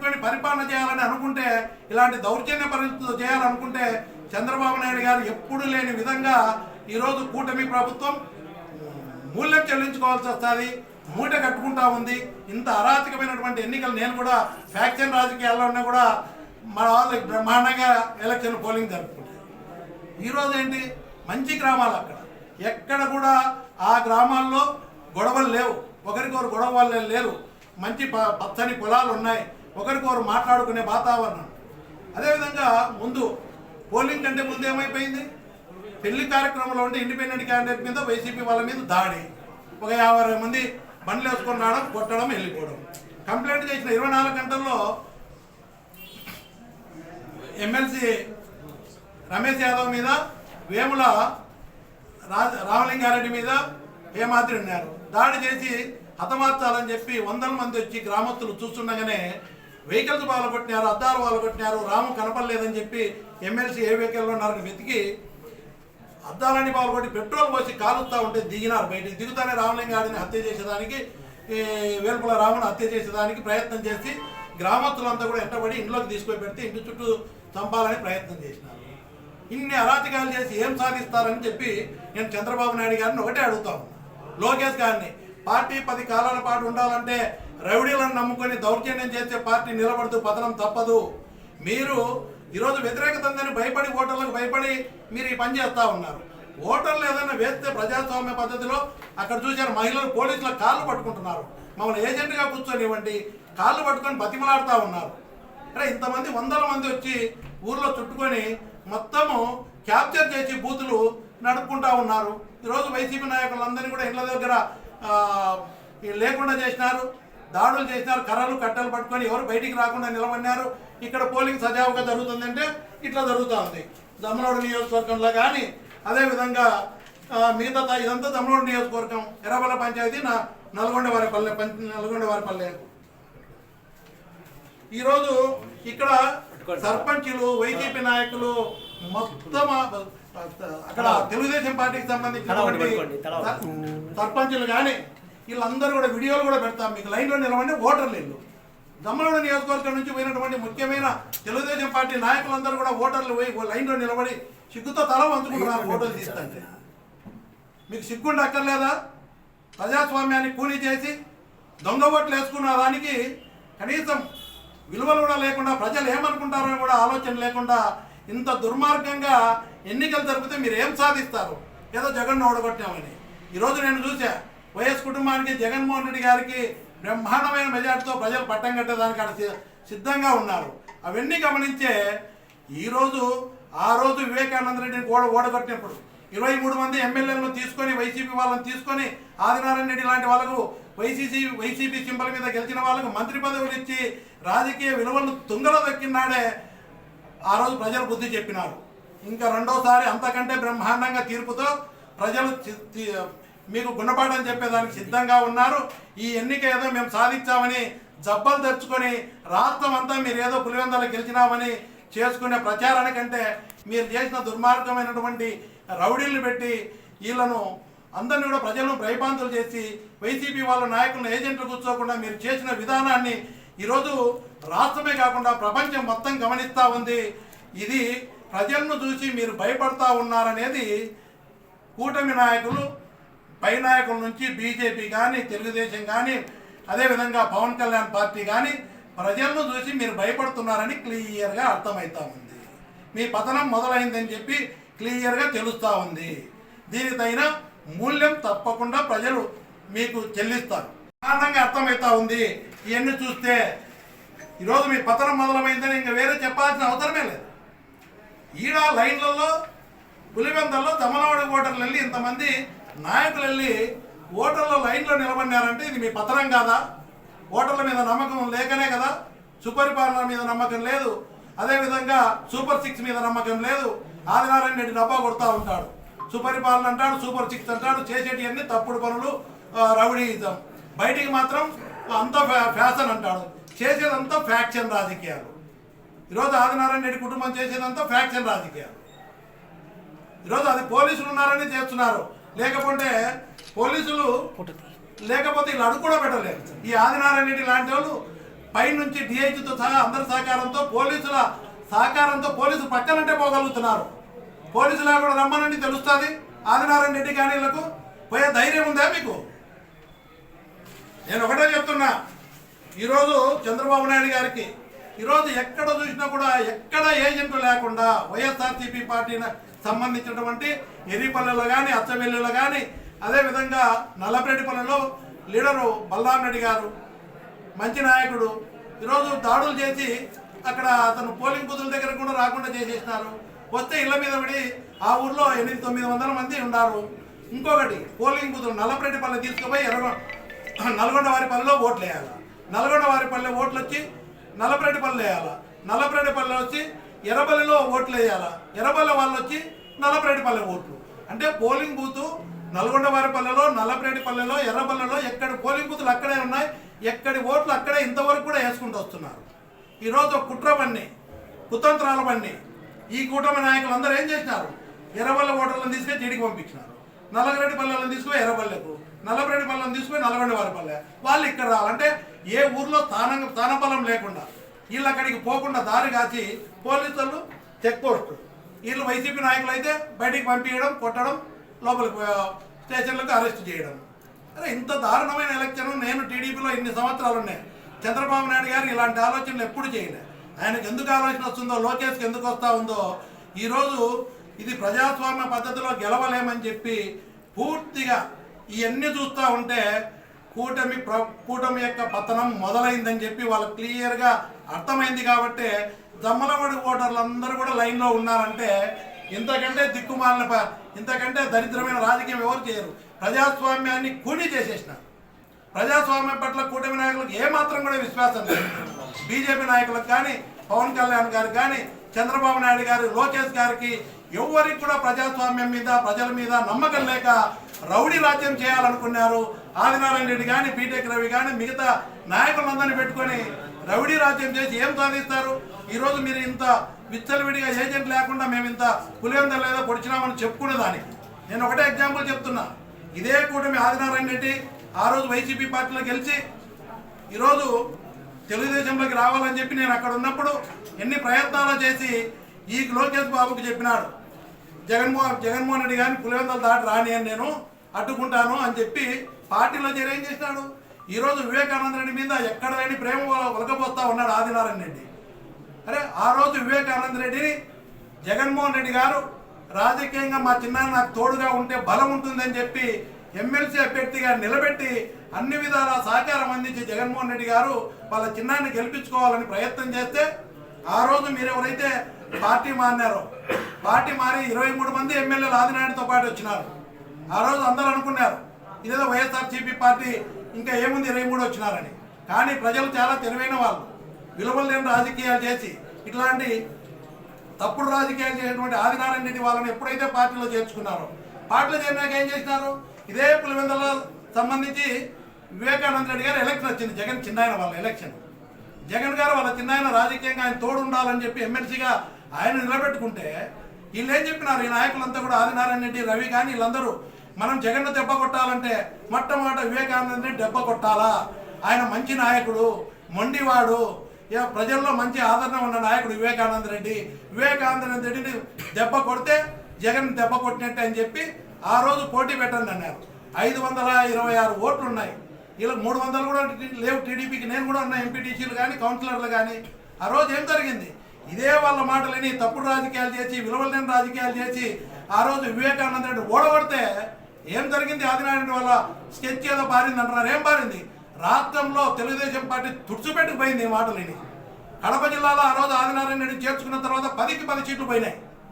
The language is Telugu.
పెట్టుకొని పరిపాలన చేయాలని అనుకుంటే, ఇలాంటి దౌర్జన్య పరిస్థితులు చేయాలనుకుంటే చంద్రబాబు నాయుడు గారు ఎప్పుడూ లేని విధంగా ఈరోజు కూటమి ప్రభుత్వం మూల్యం చెల్లించుకోవాల్సి వస్తుంది, మూట కట్టుకుంటా ఉంది. ఇంత అరాచకమైనటువంటి ఎన్నికలు నేను కూడా ఫ్యాక్షన్ రాజకీయాల్లో ఉన్నా కూడా మన వాళ్ళకి బ్రహ్మాండంగా ఎలక్షన్ పోలింగ్ జరుపుకుంటారు. ఈరోజు ఏంటి, మంచి గ్రామాలు అక్కడ ఎక్కడ కూడా ఆ గ్రామాల్లో గొడవలు లేవు, ఒకరికొకరు గొడవలు లేరు, మంచి పచ్చని పొలాలు ఉన్నాయి, ఒకరికొకరు మాట్లాడుకునే వాతావరణం. అదేవిధంగా ముందు పోలింగ్ కంటే ముందు ఏమైపోయింది, పెళ్లి కార్యక్రమంలో ఉంటే ఇండిపెండెంట్ క్యాండిడేట్ మీద వైసీపీ వాళ్ళ మీద దాడి, ఒక 50 మంది బండ్లు వేసుకొని రావడం, కొట్టడం, వెళ్ళిపోవడం. కంప్లైంట్ చేసిన 24 గంటల్లో ఎమ్మెల్సీ రమేష్ యాదవ్ మీద, వేముల రామలింగారెడ్డి మీద ఏమాత్రం ఉన్నారు, దాడి చేసి హతమార్చాలని చెప్పి 100 మంది వచ్చి గ్రామస్తులు చూస్తుండగానే వెహికల్స్ పాల్గొట్టినారు, అద్దాలు పాల్గొట్టినారు. రాము కనపడలేదని చెప్పి ఎమ్మెల్సీ ఏ వెహికల్లో ఉన్నారని వెతికి అద్దాలన్నీ పాల్గొట్టి పెట్రోల్ పోసి కాలుస్తూ ఉంటే దిగినారు. బయటికి దిగుతానే రామలింగారెడ్డిని హత్య చేసేదానికి, వేల్పుల రామును హత్య చేసేదానికి ప్రయత్నం చేసి గ్రామస్తులంతా కూడా ఎంటబడి ఇంట్లోకి తీసుకొని పెడితే ఇంటి చుట్టూ చంపాలని ప్రయత్నం చేసినారు. ఇన్ని అరాచకాలు చేసి ఏం సాధిస్తారని చెప్పి నేను చంద్రబాబు నాయుడు గారిని ఒకటే అడుగుతాను, లోకేష్ గారిని. పార్టీ 10 కాలాల పాటు ఉండాలంటే రౌడీలను నమ్ముకొని దౌర్జన్యం చేసే పార్టీ నిలబడుతూ పతనం తప్పదు. మీరు ఈరోజు వ్యతిరేకత ఉందని భయపడి, ఓటర్లకు భయపడి మీరు ఈ పని చేస్తూ ఉన్నారు. ఓటర్లు ఏదైనా వేస్తే ప్రజాస్వామ్య పద్ధతిలో అక్కడ చూశారు, మహిళలు పోలీసుల కాళ్ళు పట్టుకుంటున్నారు, మమ్మల్ని ఏజెంట్గా కూర్చొనివ్వండి, కాళ్ళు పట్టుకొని బతిమలాడుతూ ఉన్నారు. అంటే ఇంతమంది 100 మంది వచ్చి ఊర్లో చుట్టుకొని మొత్తము క్యాప్చర్ చేసి బూతులు నడుపుకుంటా ఉన్నారు. ఈరోజు వైసీపీ నాయకులందరినీ కూడా ఇళ్ల దగ్గర లేకుండా చేసినారు, దాడులు చేసినారు, కర్రలు కట్టలు పట్టుకొని ఎవరు బయటికి రాకుండా నిలబడినారు. ఇక్కడ పోలింగ్ సజావుగా జరుగుతుందంటే ఇట్లా జరుగుతూ ఉంది. దమ్మలూరు నియోజకవర్గంలో కానీ, అదేవిధంగా మిగతా ఇదంతా దమ్మలూరు నియోజకవర్గం, ఎర్రబల్ల పంచాయతీ, నల్గొండవారిపల్లె. ఈరోజు ఇక్కడ సర్పంచులు, వైసీపీ నాయకులు మొత్తం అక్కడ తెలుగుదేశం పార్టీకి సంబంధించినటువంటి సర్పంచులు కానీ వీళ్ళందరూ కూడా వీడియోలు కూడా పెడతాం మీకు, లైన్లో నిలబడి ఓటర్లు ఇల్లు. దమ్మలూరు నియోజకవర్గం నుంచి పోయినటువంటి ముఖ్యమైన తెలుగుదేశం పార్టీ నాయకులందరూ కూడా ఓటర్లు పోయి లైన్లో నిలబడి సిగ్గుతో తల వంచుకుంటున్నారు ఓటర్లు తీస్తుంటే. మీకు సిగ్గుండి అక్కర్లేదా? ప్రజాస్వామ్యాన్ని కూలీ చేసి దొంగ ఓట్లు వేసుకున్న దానికి కనీసం విలువలు కూడా లేకుండా, ప్రజలు ఏమనుకుంటారో కూడా ఆలోచన లేకుండా ఇంత దుర్మార్గంగా ఎన్నికలు జరిపితే మీరు ఏం సాధిస్తారు? ఏదో జగన్ ఓడగొట్టామని. ఈరోజు నేను చూసా, వైఎస్ కుటుంబానికి జగన్మోహన్ రెడ్డి గారికి బ్రహ్మాండమైన మెజార్టీతో ప్రజలు పట్టం కట్టేదానికి అక్కడ సిద్ధంగా ఉన్నారు. అవన్నీ గమనించే ఈరోజు ఆ రోజు వివేకానంద రెడ్డిని ఓడగొట్టినప్పుడు 23 మంది ఎమ్మెల్యేలను తీసుకొని, వైసీపీ వాళ్ళని తీసుకొని, ఆదినారాయణ రెడ్డి లాంటి వాళ్ళకు వైసీపీ సింబల్ మీద గెలిచిన వాళ్ళకు మంత్రి పదవులు ఇచ్చి రాజకీయ విలువలను తుంగలో దక్కినాడే ఆ రోజు ప్రజలు బుద్ధి చెప్పినారు. ఇంకా రెండోసారి అంతకంటే బ్రహ్మాండంగా తీర్పుతో ప్రజలు మీకు గుణపాఠం చెప్పేదానికి సిద్ధంగా ఉన్నారు. ఈ ఎన్నిక ఏదో మేము సాధించామని జబ్బలు తెచ్చుకొని రాష్ట్రం అంతా మీరు ఏదో పులివెందలు గెలిచినామని చేసుకునే ప్రచారానికంటే మీరు చేసిన దుర్మార్గమైనటువంటి రౌడీలను పెట్టి వీళ్ళను అందరినీ కూడా ప్రజలను భయభ్రాంతులు చేసి వైసీపీ వాళ్ళ నాయకులను ఏజెంట్లు కూర్చోకుండా మీరు చేసిన విధానాన్ని ఈరోజు రాష్ట్రమే కాకుండా ప్రపంచం మొత్తం గమనిస్తూ ఉంది. ఇది ప్రజలను చూసి మీరు భయపడతా ఉన్నారనేది కూటమి నాయకులు, పై నాయకుల నుంచి బీజేపీ కానీ, తెలుగుదేశం కానీ, అదేవిధంగా పవన్ కళ్యాణ్ పార్టీ కానీ ప్రజలను చూసి మీరు భయపడుతున్నారని క్లియర్గా అర్థమవుతా ఉంది. మీ పతనం మొదలైందని చెప్పి క్లియర్గా తెలుస్తూ ఉంది. దీనికి తగిన మూల్యం తప్పకుండా ప్రజలు మీకు చెల్లిస్తారు. ఆనందంగా అర్థమవుతా ఉంది. ఇవన్నీ చూస్తే ఈరోజు మీ పతనం మొదలమైందని ఇంకా వేరే చెప్పాల్సిన అవసరమే లేదు. ఈడ లైన్లలో పులివెందల్లో తమలవాడి ఓటర్లు వెళ్ళి ఇంతమంది నాయకులు వెళ్ళి ఓటర్ల లైన్లో నిలబడినారంటే ఇది మీ పతనం కాదా? ఓటర్ల మీద నమ్మకం లేకనే కదా. సుపరిపాలన మీద నమ్మకం లేదు, అదేవిధంగా సూపర్ 6 మీద నమ్మకం లేదు. ఆదినారాయణ రెడ్డి డబ్బా కొడతా ఉంటాడు, సుపరిపాలన అంటాడు, సూపర్ 6 అంటాడు, చేసేటివన్నీ తప్పుడు పనులు, రౌడీయిజం. బయటికి మాత్రం అంతా ఫ్యాషన్ అంటాడు, చేసేదంతా ఫ్యాక్షన్ రాజకీయాలు. ఈరోజు ఆదినారాయణ రెడ్డి కుటుంబం చేసేదంతా ఫ్యాక్షన్ రాజకీయాలు. ఈరోజు అది పోలీసులు ఉన్నారని చేస్తున్నారు, లేకపోతే పోలీసులు లేకపోతే వీళ్ళు అడుగు కూడా పెట్టలేరు. ఈ ఆదినారాయణ రెడ్డి లాంటి వాళ్ళు పైనుంచి డిఐజీతో సహా అందరి సహకారంతో పోలీసుల సహకారంతో పోలీసులు పక్కనంటే పోగలుగుతున్నారు. పోలీసులు కూడా రమ్మనండి తెలుస్తుంది. ఆదినారాయణ రెడ్డి కానీ వీళ్ళకు పోయే ధైర్యం ఉందా మీకు? నేను ఒకటే చెప్తున్నా, ఈరోజు చంద్రబాబు నాయుడు గారికి ఈరోజు ఎక్కడ చూసినా కూడా ఎక్కడ ఏజెంట్లు లేకుండా వైఎస్ఆర్సీపీ పార్టీకి సంబంధించినటువంటి ఎర్రిపల్లెలో కానీ అచ్చవెల్లిలో కానీ అదేవిధంగా నల్లపరెడ్డిపల్లెలో లీడరు బలరాం రెడ్డి గారు మంచి నాయకుడు ఈరోజు దాడులు చేసి అక్కడ అతను పోలింగ్ బూతుల దగ్గర కూడా రాకుండా చేసేసినారు. వస్తే ఇళ్ల మీద పడి ఆ ఊర్లో 800-900 మంది ఉన్నారు. ఇంకొకటి పోలింగ్ బూతులు నల్లపరెడ్డిపల్లె తీసుకుపోయి నల్గొండవారిపల్లెలో ఓట్లు వేయాలి. నల్గొండవారిపల్లె ఓట్లు వచ్చి నల్లపరెడ్డిపల్లె వేయాలి. నల్లపరెడ్డిపల్లె వచ్చి ఎర్రపల్లిలో ఓట్లు వేయాలి. ఎర్రపల్లె వాళ్ళు వచ్చి నల్లపరెడ్డిపల్లె ఓట్లు. అంటే పోలింగ్ బూతు నల్గొండవారిపల్లెలో, నల్లపరెడ్డిపల్లెలో, ఎర్రపల్లెలో ఎక్కడి పోలింగ్ బూతులు అక్కడే ఉన్నాయి, ఎక్కడి ఓట్లు అక్కడే ఇంతవరకు కూడా వేసుకుంటూ వస్తున్నారు. ఈరోజు కుట్ర పన్ని, కుతంత్రాల పన్ని ఈ కూటమి నాయకులు అందరూ ఏం చేసినారు? ఎర్రపల్లె ఓటర్లను తీసుకొని టీడీకి పంపించినారు. నల్లగరెడ్డిపల్లెలను తీసుకుని ఎర్రపల్లెకు, నల్లపరెడ్డిపల్లెలను తీసుకుని నల్గొండవారిపల్లె. వాళ్ళు ఇక్కడ రావాలంటే ఏ ఊర్లో స్థానబలం లేకుండా వీళ్ళు అక్కడికి పోకుండా దారి కాచి పోలీసులు చెక్ పోస్ట్, వీళ్ళు వైసీపీ నాయకులు అయితే బయటికి పంపించడం, కొట్టడం, లోపలికి స్టేషన్లకు అరెస్ట్ చేయడం. అరే ఇంత దారుణమైన ఎలక్షన్ నేను టీడీపీలో ఇన్ని సంవత్సరాలు ఉన్నాయి. చంద్రబాబు నాయుడు గారు ఇలాంటి ఆలోచనలు ఎప్పుడు చేయలే. ఆయనకు ఎందుకు ఆలోచన వస్తుందో, లోకేష్కి ఎందుకు వస్తూ ఉందో, ఈరోజు ఇది ప్రజాస్వామ్య పద్ధతిలో గెలవలేమని చెప్పి పూర్తిగా ఇవన్నీ చూస్తూ ఉంటే కూటమి యొక్క పతనం మొదలైందని చెప్పి వాళ్ళకి క్లియర్గా అర్థమైంది. కాబట్టి జమ్మలమడి ఓటర్లు అందరూ కూడా లైన్లో ఉన్నారంటే ఇంతకంటే దిక్కుమాలిన ఇంతకంటే దరిద్రమైన రాజకీయం ఎవరు చేయరు. ప్రజాస్వామ్యాన్ని కూని చేసేసినారు. ప్రజాస్వామ్యం పట్ల కూటమి నాయకులకు ఏమాత్రం కూడా విశ్వాసం లేదు. బీజేపీ నాయకులకు కానీ, పవన్ కళ్యాణ్ గారికి కానీ, చంద్రబాబు నాయుడు గారు, లోకేష్ గారికి ఎవరికి కూడా ప్రజాస్వామ్యం మీద, ప్రజల మీద నమ్మకం లేక రౌడీ రాజ్యం చేయాలనుకున్నారు. ఆదినారాయణ రెడ్డి కానీ, బీటెక్ రవి కానీ మిగతా నాయకులందరినీ పెట్టుకొని రౌడీ రాజ్యం చేసి ఏం సాధిస్తారు? ఈరోజు మీరు ఇంత విచ్చలవిడిగా ఏజెంట్ లేకుండా మేము ఇంత పులివెందుల లేదో పొడిచినామని చెప్పుకునే దానికి నేను ఒకటే ఎగ్జాంపుల్ చెప్తున్నా. ఇదే కూటమి ఆదినారాయణ రెడ్డి ఆ రోజు వైసీపీ పార్టీలో గెలిచి ఈరోజు తెలుగుదేశంలోకి రావాలని చెప్పి నేను అక్కడ ఉన్నప్పుడు ఎన్ని ప్రయత్నాలు చేసి ఈ లోకేష్ బాబుకు చెప్పినాడు, జగన్మోహన్ రెడ్డి గారిని పులివెందుల దాటి రాని అని నేను అడ్డుకుంటాను అని చెప్పి పార్టీలో చేరి ఏం చేసినాడు? ఈరోజు వివేకానంద రెడ్డి మీద ఎక్కడ లేని ప్రేమ ఒలకపోస్తా ఉన్నాడు ఆదినారాయణ రెడ్డి. అరే ఆ రోజు వివేకానంద రెడ్డిని జగన్మోహన్ రెడ్డి గారు రాజకీయంగా మా చిన్నాన్న నాకు తోడుగా ఉంటే బలం ఉంటుందని చెప్పి ఎమ్మెల్సీ అభ్యర్థిగా నిలబెట్టి అన్ని విధాల సహకారం అందించి జగన్మోహన్ రెడ్డి గారు వాళ్ళ చిన్నాన్ని గెలిపించుకోవాలని ప్రయత్నం చేస్తే ఆ రోజు మీరు ఎవరైతే పార్టీ మారినారో, పార్టీ మారి 23 మంది ఎమ్మెల్యేలు ఆదినారాయణతో పాటు వచ్చినారు. ఆ రోజు అందరూ అనుకున్నారు ఇదేదో వైఎస్ఆర్సీపీ పార్టీ ఇంకా ఏముంది 23 వచ్చినారని. కానీ ప్రజలు చాలా తెలివైన వాళ్ళు, విలువలు లేని రాజకీయాలు చేసి ఇట్లాంటి తప్పుడు రాజకీయాలు చేసినటువంటి ఆదినారాయణ రెడ్డి వాళ్ళని ఎప్పుడైతే పార్టీలో చేర్చుకున్నారో, పార్టీలో చేరినాక ఏం చేసినారు? ఇదే పులివెందుల సంబంధించి వివేకానంద రెడ్డి గారు ఎలక్షన్ వచ్చింది. జగన్ చిన్నాయన వాళ్ళ ఎలక్షన్. జగన్ గారు వాళ్ళ చిన్నాయన రాజకీయంగా ఆయన తోడు ఉండాలని చెప్పి ఎమ్మెల్సీగా ఆయన నిలబెట్టుకుంటే వీళ్ళు ఏం చెప్పినారు? ఈ నాయకులంతా కూడా ఆదినారాయణ రెడ్డి, రవి కానీ వీళ్ళందరూ మనం జగన్ను దెబ్బ కొట్టాలంటే మొట్టమొదట వివేకానంద రెడ్డి దెబ్బ కొట్టాలా, ఆయన మంచి నాయకుడు, మొండివాడు, ప్రజల్లో మంచి ఆదరణ ఉన్న నాయకుడు వివేకానంద రెడ్డి. వివేకానంద రెడ్డిని దెబ్బ కొడితే జగన్ దెబ్బ కొట్టినట్టే అని చెప్పి ఆ రోజు పోటీ పెట్టండి అన్నారు. 526 ఓట్లు ఉన్నాయి. ఇలా 300 కూడా లేవు టీడీపీకి. నేను కూడా ఉన్నా, ఎంపీటీసీలు కానీ కౌన్సిలర్లు కానీ. ఆ రోజు ఏం జరిగింది? ఇదే వాళ్ళ మాటలని తప్పుడు రాజకీయాలు చేసి, విలువలు లేని రాజకీయాలు చేసి ఆ రోజు వివేకానంద రెడ్డి ఓడగొడితే ఏం జరిగింది? ఆదినారాయణ వాళ్ళ స్కెచ్ ఏదో పారింది అంటున్నారు. ఏం పారింది? రాష్ట్రంలో తెలుగుదేశం పార్టీ తుడిచిపెట్టుకుపోయింది ఈ మాటలని. కడప జిల్లాలో ఆ రోజు ఆదినారాయణ రెడ్డి చేర్చుకున్న తర్వాత 10కి 10 సీట్లు పోయినాయి.